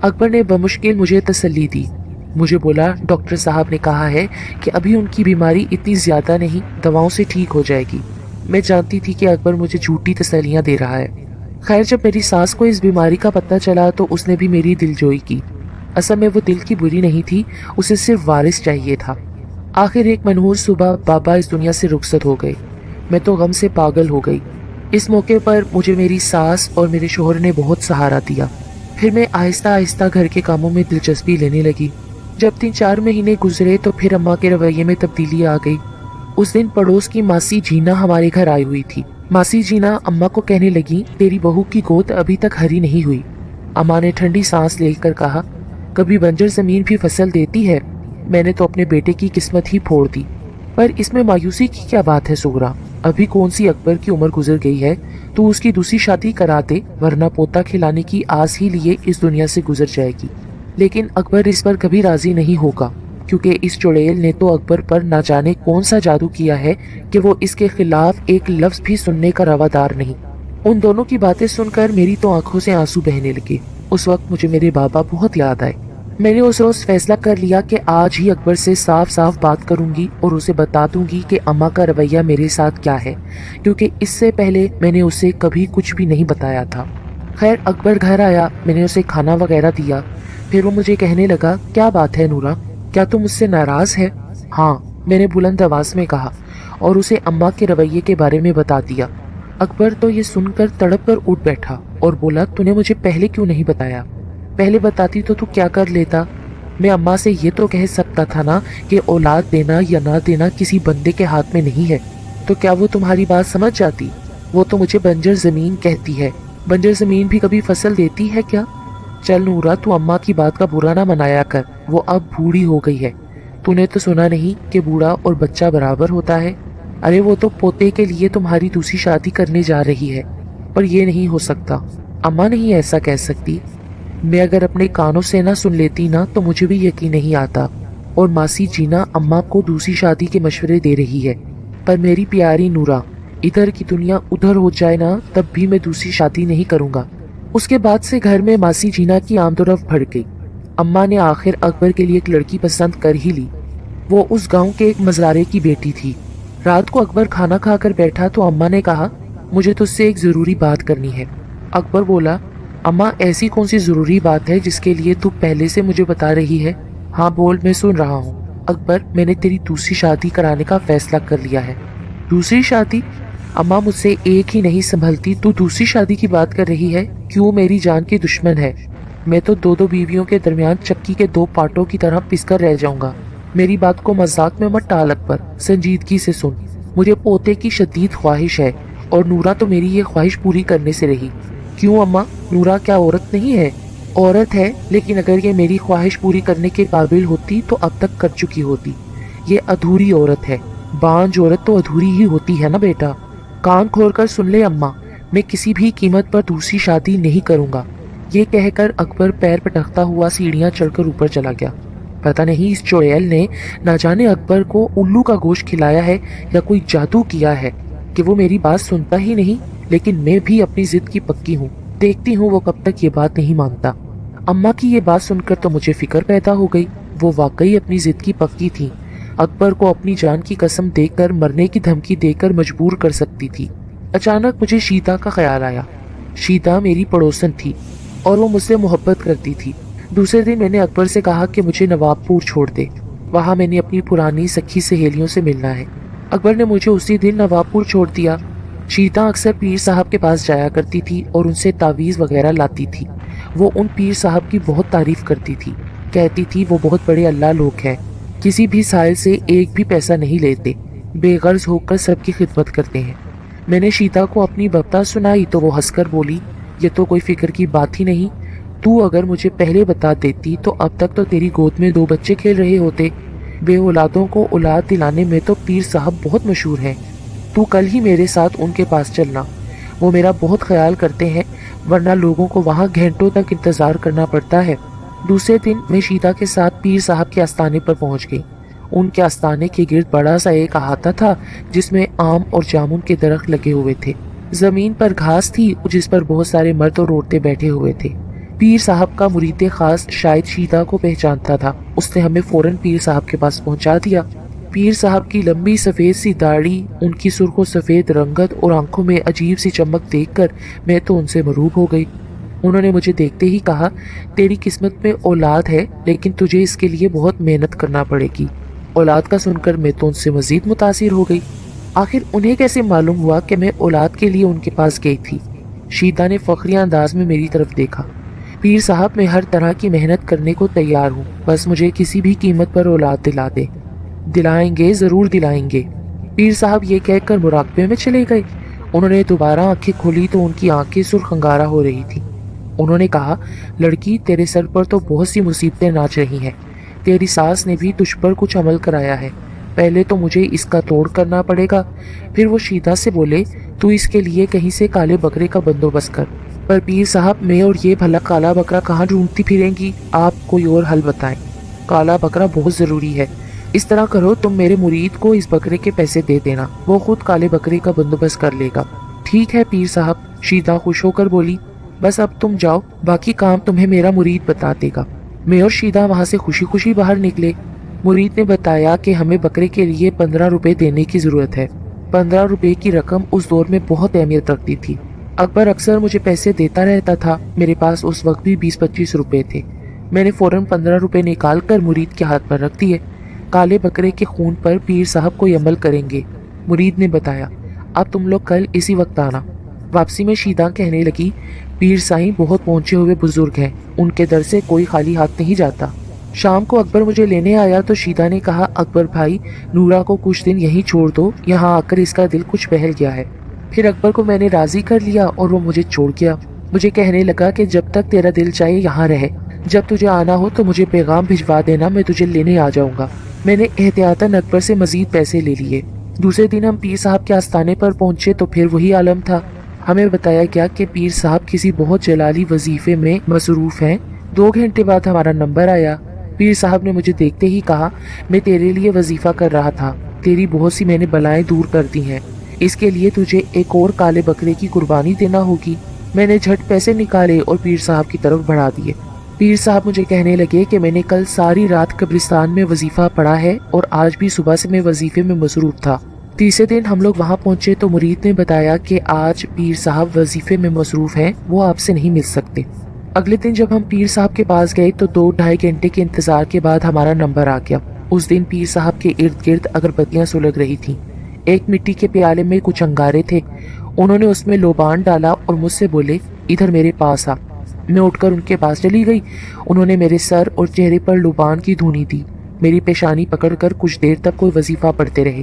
اکبر نے بمشکل مجھے تسلی دی. مجھے بولا ڈاکٹر صاحب نے کہا ہے کہ ابھی ان کی بیماری اتنی زیادہ نہیں، دواؤں سے ٹھیک ہو جائے گی. میں جانتی تھی کہ اکبر مجھے جھوٹی تسلیاں دے رہا ہے. خیر جب میری ساس کو اس بیماری کا پتہ چلا تو اس نے بھی میری دلجوئی کی. اصل میں وہ دل کی بری نہیں تھی، اسے صرف وارث چاہیے تھا. آخر ایک منحوس صبح بابا اس دنیا سے رخصت ہو گئے. میں تو غم سے پاگل ہو گئی. اس موقع پر مجھے میری ساس اور میرے شوہر نے بہت سہارا دیا. پھر میں آہستہ آہستہ گھر کے کاموں میں دلچسپی لینے لگی. جب 3-4 مہینے گزرے تو پھر اماں کے رویے میں تبدیلی آ گئی. اس دن پڑوس کی ماسی جینا ہمارے گھر آئی ہوئی تھی. ماسی جینا اماں کو کہنے لگی تیری بہو کی گود ابھی تک ہری نہیں ہوئی. اماں نے ٹھنڈی سانس لے کر کہا کبھی بنجر زمین بھی فصل دیتی ہے. میں نے تو اپنے بیٹے کی قسمت ہی پھوڑ دی. پر اس میں مایوسی کی کیا بات ہے سغرا؟ ابھی کون سی اکبر کی عمر گزر گئی ہے؟ تو اس کی دوسری شادی کرا دے ورنہ پوتا کھلانے کی آس ہی لیے اس دنیا سے گزر جائے گی. لیکن اکبر اس پر کبھی راضی نہیں ہوگا کیونکہ اس چڑیل نے تو اکبر پر نہ جانے کون سا جادو کیا ہے کہ وہ اس کے خلاف ایک لفظ بھی سننے کا روادار نہیں. ان دونوں کی باتیں سن کر میری تو آنکھوں سے آنسو بہنے لگے. اس وقت مجھے میرے بابا بہت یاد آئے. میں نے اس روز فیصلہ کر لیا کہ آج ہی اکبر سے صاف صاف بات کروں گی اور اسے بتا دوں گی کہ اماں کا رویہ میرے ساتھ کیا ہے، کیونکہ اس سے پہلے میں نے اسے کبھی کچھ بھی نہیں بتایا تھا. خیر اکبر گھر آیا، میں نے اسے کھانا وغیرہ دیا. پھر وہ مجھے کہنے لگا کیا بات ہے نورا، کیا تم مجھ سے ناراض ہے؟ ہاں، میں نے بلند آواز میں کہا اور اسے اماں کے رویے کے بارے میں بتا دیا. اکبر تو یہ سن کر تڑپ کر اٹھ بیٹھا اور بولا تو نے مجھے پہلے کیوں نہیں بتایا؟ پہلے بتاتی تو کیا کر لیتا؟ میں اماں سے یہ تو کہہ سکتا تھا نا کہ اولاد دینا یا نہ دینا کسی بندے کے ہاتھ میں نہیں ہے. تو کیا وہ تمہاری بات سمجھ جاتی؟ وہ تو مجھے بنجر زمین کہتی ہے. بنجر زمین بھی کبھی فصل دیتی ہے کیا؟ چل نورا تو اماں کی بات کا برا نہ منایا کر، وہ اب بوڑھی ہو گئی ہے. تو نے تو سنا نہیں کہ بوڑھا اور بچہ برابر ہوتا ہے؟ ارے وہ تو پوتے کے لیے تمہاری دوسری شادی کرنے جا رہی ہے. پر یہ نہیں ہو سکتا، اماں نہیں ایسا کہہ سکتی. میں اگر اپنے کانوں سے نہ سن لیتی نا تو مجھے بھی یقین نہیں آتا. اور ماسی جینا اماں کو دوسری شادی کے مشورے دے رہی ہے. پر میری پیاری نورا، ادھر کی دنیا ادھر ہو جائے نا تب بھی میں دوسری شادی نہیں کروں گا. اس کے بعد سے گھر میں ماسی جینا کی آمد و رفت بڑھ گئی. اماں نے آخر اکبر کے لیے ایک لڑکی پسند کر ہی لی. وہ اس گاؤں کے ایک مزارے کی بیٹی تھی. رات کو اکبر کھانا کھا کر بیٹھا تو اماں نے کہا مجھے تجھ سے ایک ضروری بات کرنی ہے. اکبر بولا اماں ایسی کون سی ضروری بات ہے جس کے لیے تو پہلے سے مجھے بتا رہی ہے؟ ہاں بول، میں سن رہا ہوں. اکبر میں نے تیری دوسری شادی کرانے کا فیصلہ کر لیا ہے. دوسری شادی؟ اماں مجھ سے ایک ہی نہیں سنبھلتی، تو دوسری شادی کی بات کر رہی ہے؟ کیوں میری جان کی دشمن ہے؟ میں تو دو بیویوں کے درمیان چکی کے 2 پارٹوں کی طرح پس کر رہ جاؤں گا. میری بات کو مذاق میں مت ٹال اکبر، سنجیدگی سے سن. مجھے پوتے کی شدید خواہش ہے اور نورا تو میری یہ خواہش پوری کرنے سے رہی. کیوں اماں، نورا کیا عورت نہیں ہے؟ عورت ہے، لیکن اگر یہ میری خواہش پوری کرنے کے قابل ہوتی تو اب تک کر چکی ہوتی. یہ ادھوری عورت ہے. بانج عورت تو ادھوری ہی ہوتی ہے نا بیٹا. کان کھول کر سن لے اماں، میں کسی بھی قیمت پر دوسری شادی نہیں کروں گا. یہ کہہ کر اکبر پیر پٹکتا ہوا سیڑھیاں چڑھ کر اوپر چلا گیا. پتہ نہیں اس چڑیل نے نہ جانے اکبر کو الو کا گوشت کھلایا ہے یا کوئی جادو کیا ہے کہ وہ میری بات سنتا ہی نہیں. لیکن میں بھی اپنی ضد کی پکی ہوں، دیکھتی ہوں وہ کب تک یہ بات نہیں مانتا. اماں کی یہ بات سن کر تو مجھے فکر پیدا ہو گئی. وہ واقعی اپنی ضد کی پکی تھی. اکبر کو اپنی جان کی قسم دے کر مرنے کی دھمکی دے کر مجبور کر سکتی تھی. اچانک مجھے شیتا کا خیال آیا. شیتا میری پڑوسن تھی اور وہ مجھ سے محبت کرتی تھی. دوسرے دن میں نے اکبر سے کہا کہ مجھے نواب پور چھوڑ دے، وہاں میں نے اپنی پرانی سکھی سہیلیوں سے ملنا ہے. اکبر نے مجھے اسی دن نواب پور چھوڑ دیا. شیتا اکثر پیر صاحب کے پاس جایا کرتی تھی اور ان سے تعویذ وغیرہ لاتی تھی. وہ ان پیر صاحب کی بہت تعریف کرتی تھی، کہتی تھی وہ بہت بڑے اللہ لوگ ہیں، کسی بھی سائل سے ایک بھی پیسہ نہیں لیتے، بے غرض ہو کر سب کی خدمت کرتے ہیں. میں نے شیتا کو اپنی ببتا سنائی تو وہ ہنس کر بولی یہ تو کوئی فکر کی بات ہی نہیں. تو اگر مجھے پہلے بتا دیتی تو اب تک تو تیری گود میں 2 بچے کھیل رہے ہوتے. بے اولادوں کو اولاد دلانے میں تو پیر صاحب بہت مشہور ہیں. تو کل ہی میرے ساتھ ان کے پاس چلنا، وہ میرا بہت خیال کرتے ہیں، ورنہ لوگوں کو وہاں گھنٹوں تک انتظار کرنا پڑتا ہے. دوسرے دن میں شیتا کے ساتھ پیر صاحب کے آستانے پر پہنچ گئی. ان کے آستانے کے گرد بڑا سا ایک احاطہ تھا جس میں آم اور جامن کے درخت لگے ہوئے تھے. زمین پر گھاس تھی جس پر بہت سارے مرد اور عورتیں بیٹھے ہوئے تھے. پیر صاحب کا مرید خاص شاید شیدا کو پہچانتا تھا، اس نے ہمیں فوراً پیر صاحب کے پاس پہنچا دیا۔ پیر صاحب کی لمبی سفید سی داڑھی، ان کی سرخ و سفید رنگت اور آنکھوں میں عجیب سی چمک دیکھ کر میں تو ان سے مروب ہو گئی۔ انہوں نے مجھے دیکھتے ہی کہا، تیری قسمت میں اولاد ہے لیکن تجھے اس کے لیے بہت محنت کرنا پڑے گی۔ اولاد کا سن کر میں تو ان سے مزید متاثر ہو گئی۔ آخر انہیں کیسے معلوم ہوا کہ میں اولاد کے لیے ان کے پاس گئی تھی؟ شیدا نے فخری انداز میں میری طرف دیکھا۔ پیر صاحب میں ہر طرح کی محنت کرنے کو تیار ہوں، بس مجھے کسی بھی قیمت پر اولاد دلا دے۔ دلائیں گے، ضرور دلائیں گے۔ پیر صاحب یہ کہہ کر مراقبے میں چلے گئے۔ انہوں نے دوبارہ آنکھیں کھولی تو ان کی آنکھیں سرخ انگارہ ہو رہی تھی۔ انہوں نے کہا، لڑکی، تیرے سر پر تو بہت سی مصیبتیں ناچ رہی ہیں۔ تیری ساس نے بھی تجھ پر کچھ عمل کرایا ہے، پہلے تو مجھے اس کا توڑ کرنا پڑے گا۔ پھر وہ شیدا سے بولے، تو اس کے لیے کہیں سے کالے بکرے کا بندوبست کر۔ پر پیر صاحب، میں اور یہ بھلا کالا بکرا کہاں ڈھونڈتی پھریں گی؟ آپ کوئی اور حل بتائیں۔ کالا بکرا بہت ضروری ہے۔ اس طرح کرو، تم میرے مرید کو اس بکرے کے پیسے دے دینا، وہ خود کالے بکرے کا بندوبست کر لے گا۔ ٹھیک ہے پیر صاحب، شیدا خوش ہو کر بولی۔ بس اب تم جاؤ، باقی کام تمہیں میرا مرید بتا دے گا۔ میں اور شیدا وہاں سے خوشی خوشی باہر نکلے۔ مرید نے بتایا کہ ہمیں بکرے کے لیے 15 روپے دینے کی ضرورت ہے۔ 15 روپے کی رقم اس دور میں بہت اہمیت رکھتی تھی۔ اکبر اکثر مجھے پیسے دیتا رہتا تھا، میرے پاس اس وقت بھی 20-25 روپے تھے۔ میں نے فوراً 15 روپے نکال کر مرید کے ہاتھ پر رکھ دیے۔ کالے بکرے کے خون پر پیر صاحب کوئی عمل کریں گے، مرید نے بتایا۔ اب تم لوگ کل اسی وقت آنا۔ واپسی میں شیدا کہنے لگی، پیر سائیں بہت پہنچے ہوئے بزرگ ہیں، ان کے در سے کوئی خالی ہاتھ نہیں جاتا۔ شام کو اکبر مجھے لینے آیا تو شیدا نے کہا، اکبر بھائی، نورا کو کچھ دن یہیں چھوڑ دو، یہاں آ کر اس کا دل کچھ بہل گیا ہے۔ پھر اکبر کو میں نے راضی کر لیا اور وہ مجھے چھوڑ گیا۔ مجھے کہنے لگا کہ جب تک تیرا دل چاہے یہاں رہے، جب تجھے آنا ہو تو مجھے پیغام بھجوا دینا، میں تجھے لینے آ جاؤں گا۔ میں نے احتیاطاً اکبر سے مزید پیسے لے لیے۔ دوسرے دن ہم پیر صاحب کے آستانے پر پہنچے تو پھر وہی عالم تھا۔ ہمیں بتایا گیا کہ پیر صاحب کسی بہت جلالی وظیفے میں مصروف ہیں۔ 2 گھنٹے بعد ہمارا نمبر آیا۔ پیر صاحب نے مجھے دیکھتے ہی کہا، میں تیرے لیے وظیفہ کر رہا تھا، تیری بہت سی میں نے بلائیں دور کر دی ہیں، اس کے لیے تجھے ایک اور کالے بکرے کی قربانی دینا ہوگی۔ میں نے جھٹ پیسے نکالے اور پیر صاحب کی طرف بڑھا دیے۔ پیر صاحب مجھے کہنے لگے کہ میں نے کل ساری رات قبرستان میں وظیفہ پڑھا ہے اور آج بھی صبح سے میں وظیفے میں مصروف تھا۔ تیسرے دن ہم لوگ وہاں پہنچے تو مرید نے بتایا کہ آج پیر صاحب وظیفے میں مصروف ہیں، وہ آپ سے نہیں مل سکتے۔ اگلے دن جب ہم پیر صاحب کے پاس گئے تو 2-2.5 گھنٹے کے انتظار کے بعد ہمارا نمبر آ گیا۔ اس دن پیر صاحب کے ارد گرد اگربتیاں سلگ رہی تھیں۔ ایک مٹی کے پیالے میں کچھ انگارے تھے، انہوں نے اس میں لوبان ڈالا اور مجھ سے بولے، ادھر میرے پاس آ۔ میں اٹھ کر ان کے پاس چلی گئی۔ انہوں نے میرے سر اور چہرے پر لوبان کی دھونی دی، میری پیشانی پکڑ کر کچھ دیر تک کوئی وظیفہ پڑھتے رہے۔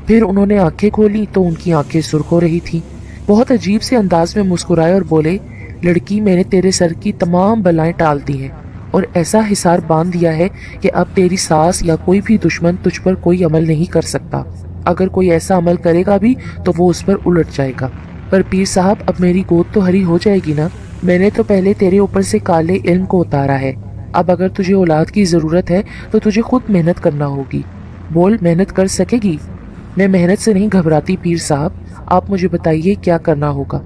پھر انہوں نے آنکھیں کھولی تو ان کی آنکھیں سرخ ہو رہی تھیں۔ بہت عجیب سے انداز میں مسکرائے اور بولے، لڑکی، میں نے تیرے سر کی تمام بلائیں ٹال دی ہیں اور ایسا حصار باندھ دیا ہے کہ اب تیری ساس یا کوئی بھی دشمن تجھ پر کوئی عمل نہیں کر سکتا۔ اگر کوئی ایسا عمل کرے گا بھی تو وہ اس پر الٹ جائے گا۔ پر پیر صاحب، اب میری گود تو ہری ہو جائے گی نا؟ میں نے تو پہلے تیرے اوپر سے کالے علم کو اتارا ہے، اب اگر تجھے اولاد کی ضرورت ہے تو تجھے خود محنت کرنا ہوگی۔ بول، محنت کر سکے گی؟ میں محنت سے نہیں گھبراتی پیر صاحب، آپ مجھے بتائیے کیا کرنا ہوگا۔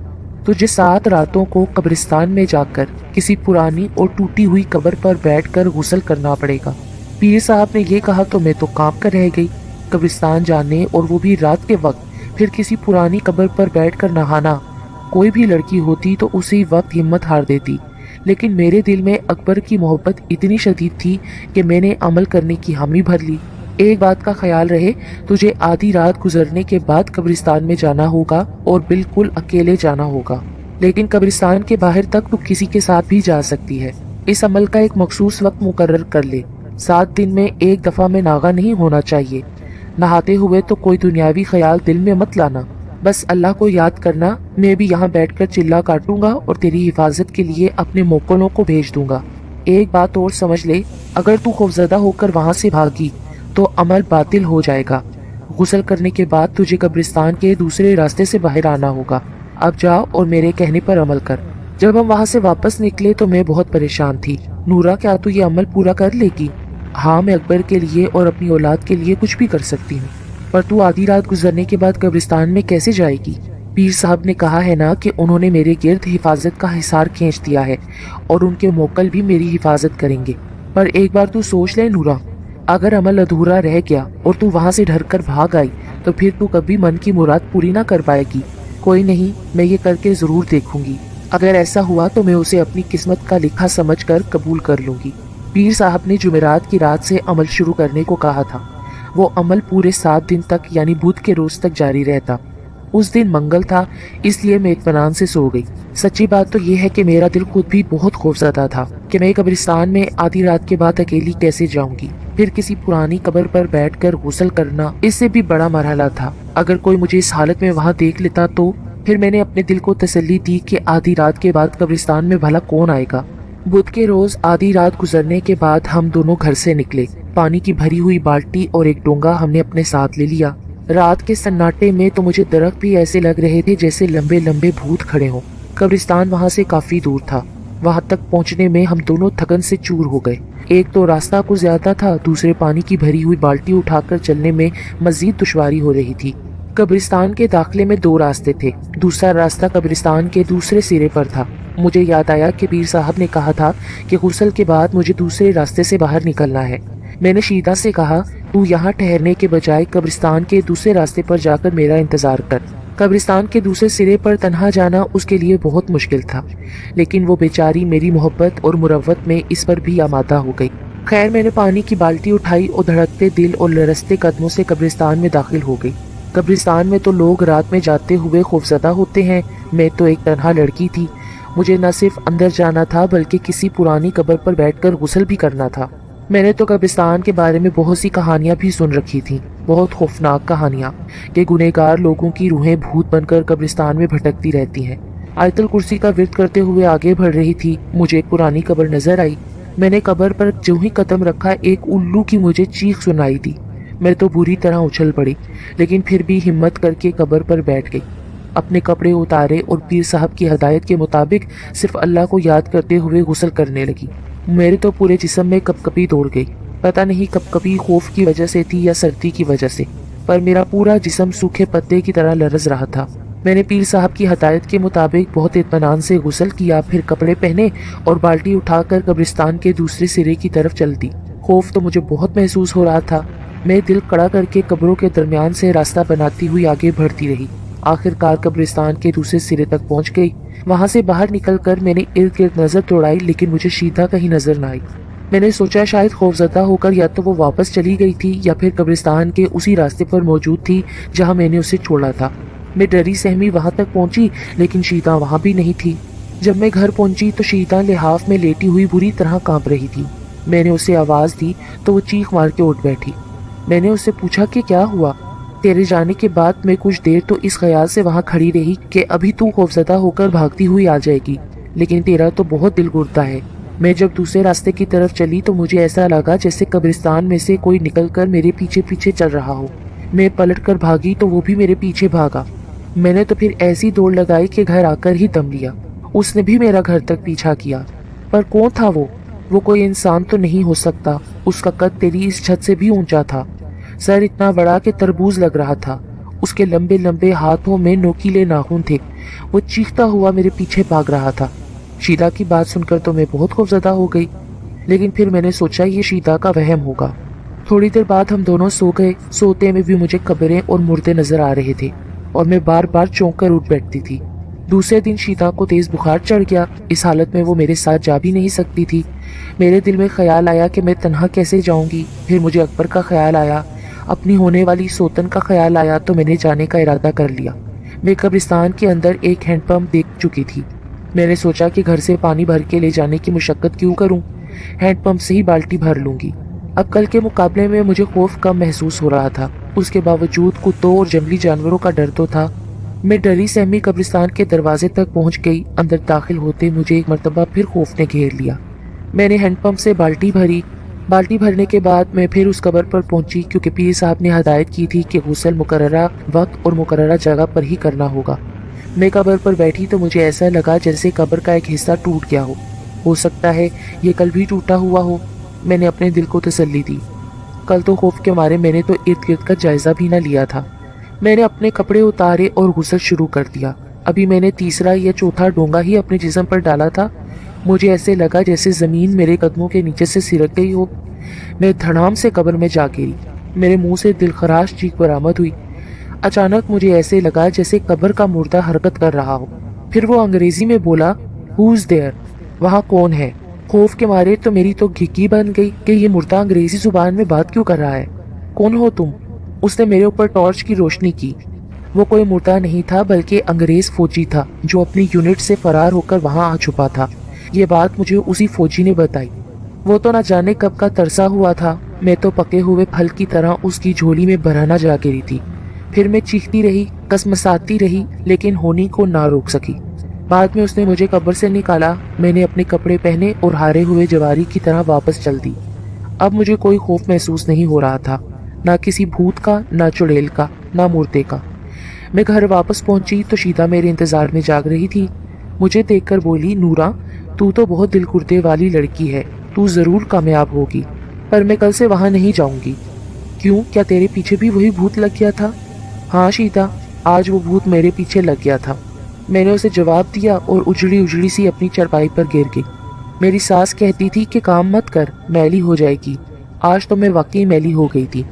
تجھے 7 راتوں کو قبرستان میں جا کر کسی پرانی اور ٹوٹی ہوئی قبر پر بیٹھ کر غسل کرنا پڑے گا۔ پیر صاحب نے یہ کہا تو میں تو کانپ کر رہ گئی۔ قبرستان جانے اور وہ بھی رات کے وقت، پھر کسی پرانی قبر پر بیٹھ کر نہانا، کوئی بھی لڑکی ہوتی تو اسی وقت ہمت ہار دیتی، لیکن میرے دل میں اکبر کی محبت اتنی شدید تھی کہ میں نے عمل کرنے کی حامی بھر لی۔ ایک بات کا خیال رہے، تجھے آدھی رات گزرنے کے بعد قبرستان میں جانا ہوگا اور بالکل اکیلے جانا ہوگا، لیکن قبرستان کے باہر تک تو کسی کے ساتھ بھی جا سکتی ہے۔ اس عمل کا ایک مخصوص وقت مقرر کر لے، 7 دن میں ایک دفعہ میں ناغہ نہیں ہونا چاہیے۔ نہاتے ہوئے تو کوئی دنیاوی خیال دل میں مت لانا، بس اللہ کو یاد کرنا۔ میں بھی یہاں بیٹھ کر چلا کاٹوں گا اور تیری حفاظت کے لیے اپنے موکلوں کو بھیج دوں گا۔ ایک بات اور سمجھ لے، اگر تو خوفزدہ ہو کر وہاں سے بھاگی تو عمل باطل ہو جائے گا۔ غسل کرنے کے بعد تجھے قبرستان کے دوسرے راستے سے باہر آنا ہوگا۔ اب جا اور میرے کہنے پر عمل کر۔ جب ہم وہاں سے واپس نکلے تو میں بہت پریشان تھی۔ نورا، کیا تو یہ عمل پورا کر لے گی؟ ہاں، میں اکبر کے لیے اور اپنی اولاد کے لیے کچھ بھی کر سکتی ہوں، پر تو آدھی رات گزرنے کے بعد قبرستان میں کیسے جائے گی؟ پیر صاحب نے کہا ہے نا کہ انہوں نے میرے گرد حفاظت کا حصار کھینچ دیا ہے اور ان کے موکل بھی میری حفاظت کریں گے۔ پر ایک بار تو سوچ لے نورا، اگر عمل ادھورا رہ گیا اور تو وہاں سے ڈر کر بھاگ آئی تو پھر تو کبھی من کی مراد پوری نہ کر پائے گی۔ کوئی نہیں، میں یہ کر کے ضرور دیکھوں گی۔ اگر ایسا ہوا تو میں اسے اپنی قسمت کا لکھا سمجھ کر قبول کر لوں گی۔ پیر صاحب نے جمعرات کی رات سے عمل شروع کرنے کو کہا تھا۔ وہ عمل پورے 7 دن تک یعنی بدھ کے روز تک جاری رہتا۔ اس دن منگل تھا، اس لیے میں اطمینان سے سو گئی۔ سچی بات تو یہ ہے کہ میرا دل خود بھی بہت خوفزدہ تھا کہ میں قبرستان میں آدھی رات کے بعد اکیلی کیسے جاؤں گی۔ پھر کسی پرانی قبر پر بیٹھ کر غسل کرنا اس سے بھی بڑا مرحلہ تھا۔ اگر کوئی مجھے اس حالت میں وہاں دیکھ لیتا تو پھر میں نے اپنے دل کو تسلی دی کہ آدھی رات کے بعد قبرستان میں بھلا کون آئے گا۔ بدھ کے روز آدھی رات گزرنے کے بعد ہم دونوں گھر سے نکلے۔ پانی کی بھری ہوئی بالٹی اور ایک ڈونگا ہم نے اپنے ساتھ لے لیا۔ رات کے سناٹے میں تو مجھے درخت بھی ایسے لگ رہے تھے جیسے لمبے لمبے بھوت کھڑے ہوں۔ قبرستان وہاں سے کافی دور تھا۔ وہاں تک پہنچنے میں ہم دونوں تھکن سے چور ہو گئے۔ ایک تو راستہ کچھ زیادہ تھا، دوسرے پانی کی بھری ہوئی بالٹی اٹھا کر چلنے میں مزید دشواری ہو رہی تھی۔ قبرستان کے داخلے میں 2 راستے تھے، دوسرا راستہ قبرستان کے دوسرے سرے پر تھا۔ مجھے یاد آیا کہ پیر صاحب نے کہا تھا کہ غسل کے بعد مجھے دوسرے راستے سے باہر نکلنا ہے۔ میں نے شیدا سے کہا، تو یہاں ٹھہرنے کے بجائے قبرستان کے دوسرے راستے پر جا کر میرا انتظار کر۔ قبرستان کے دوسرے سرے پر تنہا جانا اس کے لیے بہت مشکل تھا، لیکن وہ بیچاری میری محبت اور مروت میں اس پر بھی آمادہ ہو گئی۔ خیر، میں نے پانی کی بالٹی اٹھائی اور دھڑکتے دل اور لرزتے قدموں سے قبرستان میں داخل ہو گئی۔ قبرستان میں تو لوگ رات میں جاتے ہوئے خوفزدہ ہوتے ہیں، میں تو ایک تنہا لڑکی تھی۔ مجھے نہ صرف اندر جانا تھا بلکہ کسی پرانی قبر پر بیٹھ کر غسل بھی کرنا تھا۔ میں نے تو قبرستان کے بارے میں بہت سی کہانیاں بھی سن رکھی تھیں، بہت خوفناک کہانیاں کہ گنہگار لوگوں کی روحیں بھوت بن کر قبرستان میں بھٹکتی رہتی ہیں۔ آیت الکرسی کا ورد کرتے ہوئے آگے بڑھ رہی تھی، مجھے ایک پرانی قبر نظر آئی۔ میں نے قبر پر جو ہی قدم رکھا، ایک الو کی مجھے چیخ سنائی دی۔ میں تو بری طرح اچھل پڑی، لیکن پھر بھی ہمت کر کے قبر پر بیٹھ گئی۔ اپنے کپڑے اتارے اور پیر صاحب کی ہدایت کے مطابق صرف اللہ کو یاد کرتے ہوئے غسل کرنے لگی۔ میرے تو پورے جسم میں کپکپی دوڑ گئی۔ پتہ نہیں کپکپی خوف کی وجہ سے تھی یا سردی کی وجہ سے، پر میرا پورا جسم سوکھے پتے کی طرح لرز رہا تھا۔ میں نے پیر صاحب کی ہدایت کے مطابق بہت اطمینان سے غسل کیا، پھر کپڑے پہنے اور بالٹی اٹھا کر قبرستان کے دوسرے سرے کی طرف چل دی۔ خوف تو مجھے بہت محسوس ہو رہا تھا۔ میں دل کڑا کر کے قبروں کے درمیان سے راستہ بناتی ہوئی آگے بڑھتی رہی۔ آخر کار قبرستان کے دوسرے سرے تک پہنچ گئی۔ وہاں سے باہر نکل کر میں نے ارد گرد نظر دوڑائی، لیکن مجھے شیدا کہیں نظر نہ آئی۔ میں نے سوچا شاید خوفزدہ ہو کر یا تو وہ واپس چلی گئی تھی یا پھر قبرستان کے اسی راستے پر موجود تھی جہاں میں نے اسے چھوڑا تھا۔ میں ڈری سہمی وہاں تک پہنچی، لیکن شیدا وہاں بھی نہیں تھی۔ جب میں گھر پہنچی تو شیدا لحاف میں لیٹی ہوئی بری طرح کانپ رہی تھی۔ میں نے اسے آواز دی تو وہ چیخ مار کے اٹھ بیٹھی۔ میں نے اس سے پوچھا کہ کیا ہوا؟ تیرے جانے کے بعد میں کچھ دیر تو اس خیال سے وہاں کھڑی رہی کہ ابھی تو خوفزدہ ہو کر بھاگتی ہوئی آ جائے گی، لیکن تیرا تو بہت دل گرتا ہے۔ میں جب دوسرے راستے کی طرف چلی تو مجھے ایسا لگا جیسے قبرستان میں سے کوئی نکل کر میرے پیچھے پیچھے چل رہا ہو۔ میں پلٹ کر بھاگی تو وہ بھی میرے پیچھے بھاگا۔ میں نے تو پھر ایسی دوڑ لگائی کہ گھر آ کر ہی دم لیا۔ اس نے بھی میرا گھر تک پیچھا کیا، پر کون تھا وہ؟ وہ کوئی انسان تو نہیں ہو سکتا۔ اس کا قد تیری اس چھت سے بھی اونچا تھا، سر اتنا بڑا کہ تربوز لگ رہا تھا، اس کے لمبے لمبے ہاتھوں میں نوکیلے ناخن تھے، وہ چیختا ہوا میرے پیچھے بھاگ رہا تھا۔ شیدا کی بات سن کر تو میں بہت خوفزدہ ہو گئی، لیکن پھر میں نے سوچا یہ شیدا کا وہم ہوگا۔ تھوڑی دیر بعد ہم دونوں سو گئے۔ سوتے میں بھی مجھے قبریں اور مردے نظر آ رہے تھے اور میں بار بار چونک کر اٹھ بیٹھتی تھی۔ دوسرے دن شیدا کو تیز بخار چڑھ گیا۔ اس حالت میں وہ میرے ساتھ جا بھی نہیں سکتی تھی۔ میرے دل میں خیال آیا کہ میں تنہا کیسے جاؤں گی۔ پھر مجھے اکبر کا خیال آیا، اپنی ہونے والی سوتن کا خیال آیا، تو میں نے جانے کا ارادہ کر لیا۔ میں قبرستان کے اندر ایک ہینڈ پمپ دیکھ چکی تھی۔ میں نے سوچا کہ گھر سے پانی بھر کے لے جانے کی مشقت کیوں کروں، ہینڈ پمپ سے ہی بالٹی بھر لوں گی۔ اب کل کے مقابلے میں مجھے خوف کم محسوس ہو رہا تھا، اس کے باوجود کتوں اور جنگلی جانوروں کا ڈر تو تھا۔ میں ڈری سہمی قبرستان کے دروازے تک پہنچ گئی۔ اندر داخل ہوتے مجھے ایک مرتبہ پھر خوف نے گھیر لیا۔ میں نے ہینڈ پمپ سے بالٹی بھری۔ بالٹی بھرنے کے بعد میں پھر اس قبر پر پہنچی، کیونکہ پیر صاحب نے ہدایت کی تھی کہ غسل مقررہ وقت اور مقررہ جگہ پر ہی کرنا ہوگا۔ میں قبر پر بیٹھی تو مجھے ایسا لگا جیسے قبر کا ایک حصہ ٹوٹ گیا ہو سکتا ہے یہ کل بھی ٹوٹا ہوا ہو۔ میں نے اپنے دل کو تسلی دی۔ کل تو خوف کے مارے میں نے تو ارد گرد کا جائزہ بھی نہ لیا تھا۔ میں نے اپنے کپڑے اتارے اور غسل شروع کر دیا۔ ابھی میں نے تیسرا یا چوتھا ڈونگا ہی اپنے جسم پر ڈالا تھا، مجھے ایسے لگا جیسے زمین میرے قدموں کے نیچے سے سرک گئی ہو۔ میں دھڑام سے قبر میں جا گری۔ میرے منہ سے دلخراش چیخ برآمد ہوئی۔ اچانک مجھے ایسے لگا جیسے قبر کا مردہ حرکت کر رہا ہو۔ پھر وہ انگریزی میں بولا، "Who's there؟ وہاں کون ہے؟" خوف کے مارے تو میری تو گھگی بن گئی کہ یہ مردہ انگریزی زبان میں بات کیوں کر رہا ہے۔ "کون ہو تم؟" اس نے میرے اوپر ٹارچ کی روشنی کی۔ وہ کوئی مردہ نہیں تھا بلکہ انگریز فوجی تھا جو اپنی یونٹ سے فرار ہو کر وہاں آ چھپا تھا۔ یہ بات مجھے اسی فوجی نے بتائی۔ وہ تو نہ جانے کب کا ترسا ہوا تھا، میں تو پکے ہوئے پھل کی طرح اس کی جھولی میں برہنہ جا گری تھی۔ پھر میں چیختی رہی، کسمساتی رہی، لیکن ہونی کو نہ روک سکی۔ بعد میں اس نے مجھے قبر سے نکالا، میں نے اپنے کپڑے پہنے اور ہارے ہوئے جواری کی طرح واپس چل دی۔ اب مجھے کوئی خوف محسوس نہیں ہو رہا تھا، نہ کسی بھوت کا، نہ چڑیل کا، نہ مردے کا۔ میں گھر واپس پہنچی تو شیدا میرے انتظار میں جاگ رہی تھی۔ مجھے دیکھ کر بولی، "نورا، تو تو بہت دل کردے والی لڑکی ہے، تو ضرور کامیاب ہوگی، پر میں کل سے وہاں نہیں جاؤں گی۔ کیوں، کیا تیرے پیچھے بھی وہی بھوت لگ گیا تھا؟ ہاں شیدا، آج وہ بھوت میرے پیچھے لگ گیا تھا، میں نے اسے جواب دیا اور اجڑی اجڑی سی اپنی چرپائی پر گر گئی۔ میری ساس کہتی تھی کہ کام مت کر، میلی ہو جائے گی۔ آج تو میں واقعی میلی ہو گئی تھی،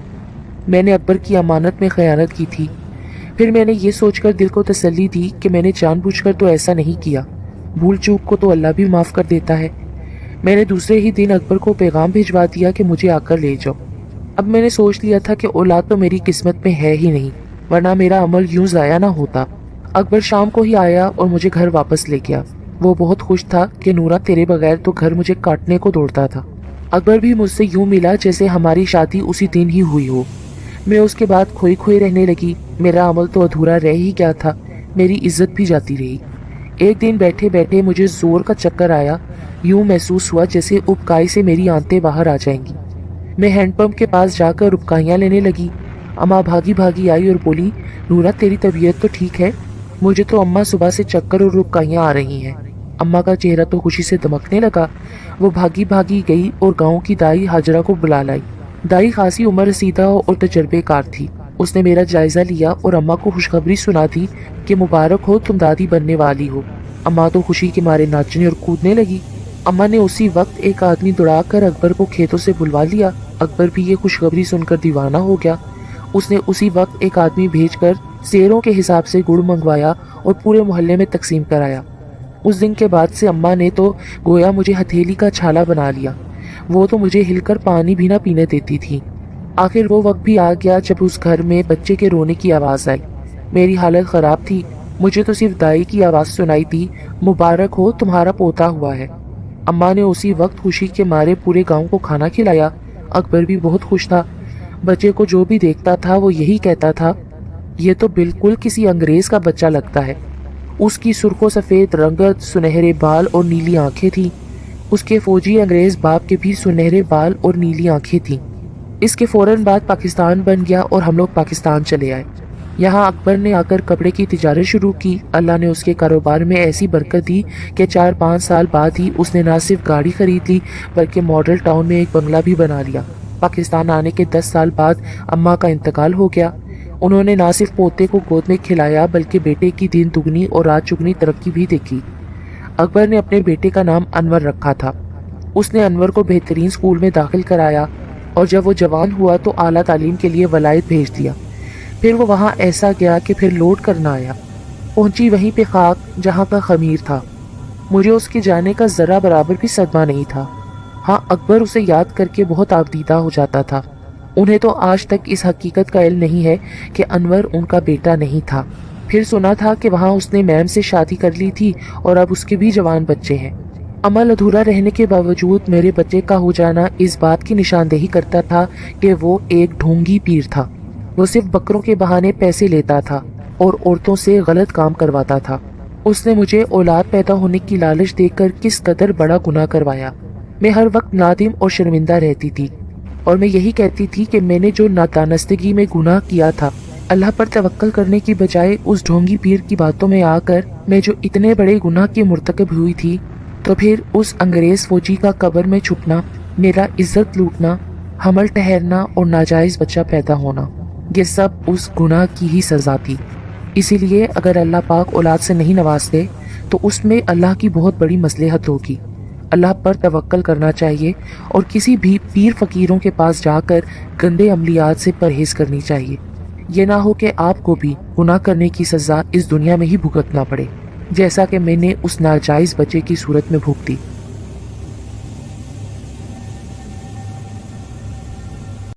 میں نے اکبر کی امانت میں خیانت کی تھی۔ پھر میں نے یہ سوچ کر دل کو تسلی دی کہ میں نے جان بوجھ کر تو ایسا نہیں کیا، بھول چوک کو تو اللہ بھی معاف کر دیتا ہے۔ میں نے دوسرے ہی دن اکبر کو پیغام بھجوا دیا کہ مجھے آ کر لے جاؤ۔ اب میں نے سوچ لیا تھا کہ اولاد تو میری قسمت میں ہے ہی نہیں، ورنہ میرا عمل یوں ضائع نہ ہوتا۔ اکبر شام کو ہی آیا اور مجھے گھر واپس لے گیا۔ وہ بہت خوش تھا کہ نورا تیرے بغیر تو گھر مجھے کاٹنے کو دوڑتا تھا۔ اکبر بھی مجھ سے یوں ملا جیسے ہماری شادی اسی دن ہی ہوئی ہو۔ میں اس کے بعد کھوئی کھوئی رہنے لگی، میرا عمل تو ادھورا رہ ہی گیا تھا، میری عزت بھی جاتی رہی۔ ایک دن بیٹھے بیٹھے مجھے زور کا چکر آیا، یوں محسوس ہوا جیسے ابکائی سے میری آنتیں باہر آ جائیں گی۔ میں ہینڈ پمپ کے پاس جا کر ابکائیاں لینے لگی۔ اماں بھاگی بھاگی آئی اور بولی، "نورا، تیری طبیعت تو ٹھیک ہے؟ مجھے تو اماں صبح سے چکر اور ابکائیاں آ رہی ہیں۔ اماں کا چہرہ تو خوشی سے دمکنے لگا۔ وہ بھاگی بھاگی گئی اور گاؤں کی دائی حاجرہ کو بلا لائی۔ دائی خاصی عمر رسیدہ اور تجربے کار تھی۔ اس نے میرا جائزہ لیا اور اماں کو خوشخبری سنا دی کہ مبارک ہو، تم دادی بننے والی ہو۔ اماں تو خوشی کے مارے ناچنے اور کودنے لگی۔ اماں نے اسی وقت ایک آدمی دوڑا کر اکبر کو کھیتوں سے بلوا لیا۔ اکبر بھی یہ خوشخبری سن کر دیوانہ ہو گیا۔ اس نے اسی وقت ایک آدمی بھیج کر سیروں کے حساب سے گڑ منگوایا اور پورے محلے میں تقسیم کرایا۔ اس دن کے بعد سے اماں نے تو گویا مجھے ہتھیلی کا چھالا بنا لیا۔ وہ تو مجھے ہل کر پانی بھی نہ پینے دیتی تھی۔ آخر وہ وقت بھی آ گیا جب اس گھر میں بچے کے رونے کی آواز آئی۔ میری حالت خراب تھی، مجھے تو صرف دائی کی آواز سنائی دی، "مبارک ہو، تمہارا پوتا ہوا ہے۔" اماں نے اسی وقت خوشی کے مارے پورے گاؤں کو کھانا کھلایا۔ اکبر بھی بہت خوش تھا۔ بچے کو جو بھی دیکھتا تھا وہ یہی کہتا تھا، "یہ تو بالکل کسی انگریز کا بچہ لگتا ہے۔" اس کی سرخ و سفید رنگت، سنہرے بال اور نیلی آنکھیں تھیں۔ اس کے فوجی انگریز باپ کے بھی سنہرے بال اور نیلی آنکھیں تھیں۔ اس کے فوراً بعد پاکستان بن گیا اور ہم لوگ پاکستان چلے آئے۔ یہاں اکبر نے آ کر کپڑے کی تجارت شروع کی۔ اللہ نے اس کے کاروبار میں ایسی برکت دی کہ 4-5 سال بعد ہی اس نے نہ صرف گاڑی خرید لی بلکہ ماڈل ٹاؤن میں ایک بنگلہ بھی بنا لیا۔ پاکستان آنے کے 10 سال بعد اماں کا انتقال ہو گیا۔ انہوں نے نہ صرف پوتے کو گود میں کھلایا بلکہ بیٹے کی دن دگنی اور رات چگنی ترقی بھی دیکھی۔ اکبر نے اپنے بیٹے کا نام انور رکھا تھا۔ اس نے انور کو بہترین اسکول میں داخل کرایا اور جب وہ جوان ہوا تو اعلیٰ تعلیم کے لیے ولایت بھیج دیا۔ پھر وہ وہاں ایسا گیا کہ پھر لوٹ کرنا آیا۔ پہنچی وہیں پہ خاک جہاں کا خمیر تھا۔ مجھے اس کے جانے کا ذرہ برابر بھی صدمہ نہیں تھا۔ ہاں، اکبر اسے یاد کر کے بہت آبدیدہ ہو جاتا تھا۔ انہیں تو آج تک اس حقیقت کا علم نہیں ہے کہ انور ان کا بیٹا نہیں تھا۔ پھر سنا تھا کہ وہاں اس نے میم سے شادی کر لی تھی اور اب اس کے بھی جوان بچے ہیں۔ عمل ادھورا رہنے کے باوجود میرے بچے کا ہو جانا اس بات کی نشاندہی کرتا تھا کہ وہ ایک ڈھونگی پیر تھا۔ وہ صرف بکروں کے بہانے پیسے لیتا تھا اور عورتوں سے غلط کام کرواتا تھا۔ اس نے مجھے اولاد پیدا ہونے کی لالچ دے کر کس قدر بڑا گناہ کروایا۔ میں ہر وقت نادم اور شرمندہ رہتی تھی اور میں یہی کہتی تھی کہ میں نے جو نادانستگی میں گناہ کیا تھا، اللہ پر توکل کرنے کی بجائے اس ڈھونگی پیر کی باتوں میں آ کر میں جو اتنے بڑے گناہ کی مرتکب ہوئی تھی، تو پھر اس انگریز فوجی کا قبر میں چھپنا، میرا عزت لوٹنا، حمل ٹھہرنا اور ناجائز بچہ پیدا ہونا۔ یہ سب اس گناہ کی ہی سزا تھی۔ اسی لیے اگر اللہ پاک اولاد سے نہیں نوازتے تو اس میں اللہ کی بہت بڑی مصلحت ہوگی۔ اللہ پر توکل کرنا چاہیے اور کسی بھی پیر فقیروں کے پاس جا کر گندے عملیات سے پرہیز کرنی چاہیے۔ یہ نہ ہو کہ آپ کو بھی گناہ کرنے کی سزا اس دنیا میں ہی بھگتنا پڑے، جیسا کہ میں نے اس ناجائز بچے کی صورت میں بھگتی۔